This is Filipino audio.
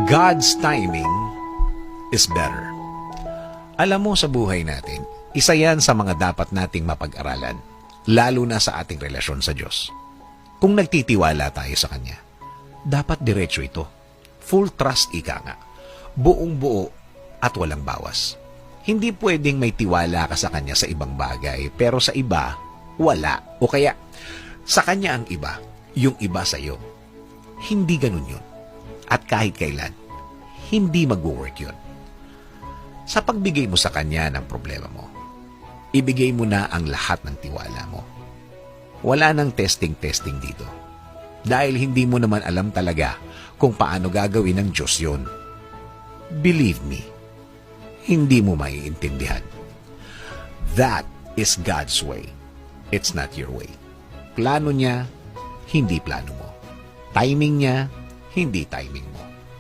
God's timing is better. Alam mo, sa buhay natin, isa yan sa mga dapat nating mapag-aralan, lalo na sa ating relasyon sa Diyos. Kung nagtitiwala tayo sa Kanya, dapat diretso ito. Full trust, ika nga. Buong buo at walang bawas. Hindi pwedeng may tiwala ka sa Kanya sa ibang bagay, pero sa iba, wala. O kaya, sa Kanya ang iba, yung iba sa iyo. Hindi ganun yun. At kahit kailan, hindi mag-work yun. Sa pagbigay mo sa Kanya ng problema mo, ibigay mo na ang lahat ng tiwala mo. Wala nang testing-testing dito. Dahil hindi mo naman alam talaga kung paano gagawin ng Diyos yun. Believe me, hindi mo maiintindihan. That is God's way. It's not your way. Plano niya, hindi plano mo. Timing niya, hindi timing mo.